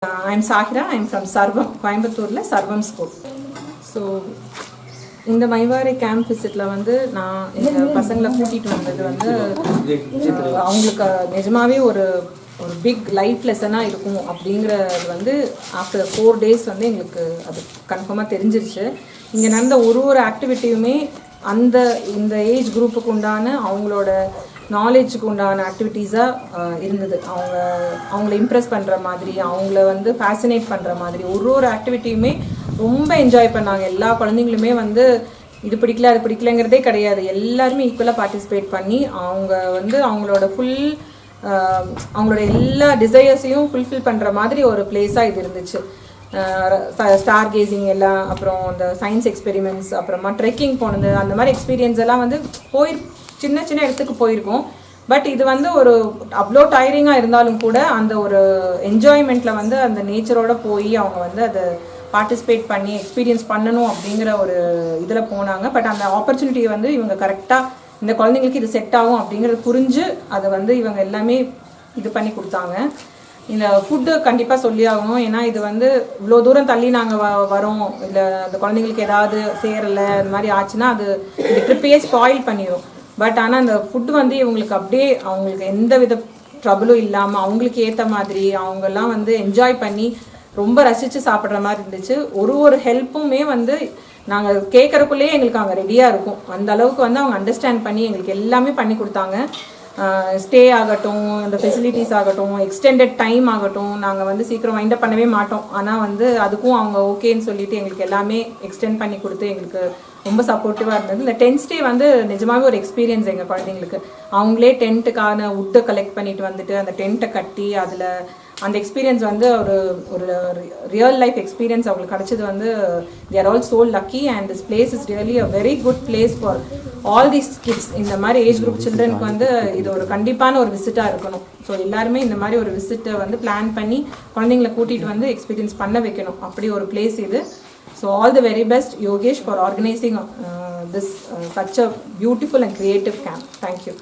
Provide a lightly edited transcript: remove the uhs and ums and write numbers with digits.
I'm Sahira. I'm from Sarvam, Coimbatore, Sarvam School. So, இந்த மைவாரி camp விசிட்டில் வந்து நான் எங்கள் பசங்களை கூட்டிகிட்டு வந்தது வந்து அவங்களுக்கு நிஜமாகவே ஒரு பிக் லைஃப் லெசனாக இருக்கும் அப்படிங்கிறது வந்து ஆஃப்டர் 4 days வந்து எங்களுக்கு அது கன்ஃபார்மாக தெரிஞ்சிருச்சு. இங்கே நடந்த ஒரு ஆக்டிவிட்டியுமே இந்த ஏஜ் குரூப்புக்கு உண்டான அவங்களோட நாலேஜுக்கு உண்டான ஆக்டிவிட்டீஸாக இருந்தது. அவங்கள இம்ப்ரெஸ் பண்ணுற மாதிரி, அவங்கள வந்து ஃபேசினேட் பண்ணுற மாதிரி ஒரு ஆக்டிவிட்டியுமே ரொம்ப என்ஜாய் பண்ணாங்க. எல்லா குழந்தைங்களுமே வந்து இது பிடிக்கல அது பிடிக்கலங்கிறதே கிடையாது, எல்லாருமே ஈக்குவலாக பார்ட்டிசிபேட் பண்ணி அவங்க வந்து அவங்களோட எல்லா டிசைர்ஸையும் ஃபுல்ஃபில் பண்ணுற மாதிரி ஒரு பிளேஸாக இது இருந்துச்சு. ஸ்டார் கேசிங் எல்லாம், அப்புறம் அந்த சயின்ஸ் எக்ஸ்பெரிமெண்ட்ஸ், அப்புறமா ட்ரெக்கிங் போனது, அந்த மாதிரி எக்ஸ்பீரியன்ஸ் எல்லாம் வந்து சின்ன இடத்துக்கு போயிருக்கோம். பட் இது வந்து அவ்வளோ டயரிங்காக இருந்தாலும் கூட அந்த ஒரு என்ஜாய்மெண்ட்டில் வந்து அந்த நேச்சரோட போய் அவங்க வந்து அதை பார்ட்டிசிபேட் பண்ணி எக்ஸ்பீரியன்ஸ் பண்ணணும் அப்படிங்கிற ஒரு இதில் போனாங்க. பட் அந்த ஆப்பர்ச்சுனிட்டியை வந்து இவங்க கரெக்டாக இந்த குழந்தைங்களுக்கு இது செட் ஆகும் அப்படிங்கிறது புரிஞ்சு அதை வந்து இவங்க எல்லாமே இது பண்ணி கொடுத்தாங்க. இந்த ஃபுட்டு கண்டிப்பாக சொல்லி ஆகணும். ஏன்னா இது வந்து இவ்வளோ தூரம் தள்ளி நாங்கள் வரோம், இல்லை அந்த குழந்தைங்களுக்கு ஏதாவது சேரலை அந்த மாதிரி ஆச்சுன்னா அது இந்த ட்ரிப்பையே ஸ்பாயில் பண்ணிடும். பட் ஆனால் அந்த ஃபுட்டு வந்து இவங்களுக்கு அப்படியே அவங்களுக்கு எந்த வித ட்ரபிளும் இல்லாமல் அவங்களுக்கு ஏற்ற மாதிரி அவங்கெல்லாம் வந்து என்ஜாய் பண்ணி ரொம்ப ரசித்து சாப்பிட்ற மாதிரி இருந்துச்சு. ஒரு ஹெல்ப்புமே வந்து நாங்கள் கேட்குறக்குள்ளேயே எங்களுக்கு அவங்க ரெடியாக இருக்கும். அந்த அளவுக்கு வந்து அவங்க அண்டர்ஸ்டாண்ட் பண்ணி எங்களுக்கு எல்லாமே பண்ணி கொடுத்தாங்க. ஸ்டே ஆகட்டும், இந்த ஃபெசிலிட்டிஸ் ஆகட்டும், எக்ஸ்டெண்டட் டைம் ஆகட்டும், நாங்கள் வந்து சீக்கிரம் வைண்டப் பண்ணவே மாட்டோம். ஆனால் வந்து அதுக்கும் அவங்க ஓகேன்னு சொல்லிட்டு எங்களுக்கு எல்லாமே எக்ஸ்டெண்ட் பண்ணி கொடுத்து எங்களுக்கு ரொம்ப சப்போர்ட்டிவாக இருந்தது. இந்த 10th day வந்து நிஜமாகவே ஒரு எக்ஸ்பீரியன்ஸ் எங்கள் குழந்தைங்களுக்கு. அவங்களே டென்ட்டுக்கான வுட்டை கலெக்ட் பண்ணிட்டு வந்துட்டு அந்த டென்ட்டை கட்டி அதில் அந்த எக்ஸ்பீரியன்ஸ் வந்து ஒரு ரியல் லைஃப் எக்ஸ்பீரியன்ஸ் அவங்களுக்கு கிடச்சது வந்து they are all so lucky and this place is really a very good place for all these kids. இந்த மாதிரி ஏஜ் குரூப் சில்ட்ரனுக்கு வந்து இது ஒரு கண்டிப்பான ஒரு விசிட்டாக இருக்கணும். ஸோ எல்லாருமே இந்த மாதிரி ஒரு விசிட்டை வந்து பிளான் பண்ணி குழந்தைங்களை கூட்டிகிட்டு வந்து எக்ஸ்பீரியன்ஸ் பண்ண வைக்கணும். அப்படி ஒரு பிளேஸ் இது. So all the very best, Yogesh, for organizing this such a beautiful and creative camp. Thank you.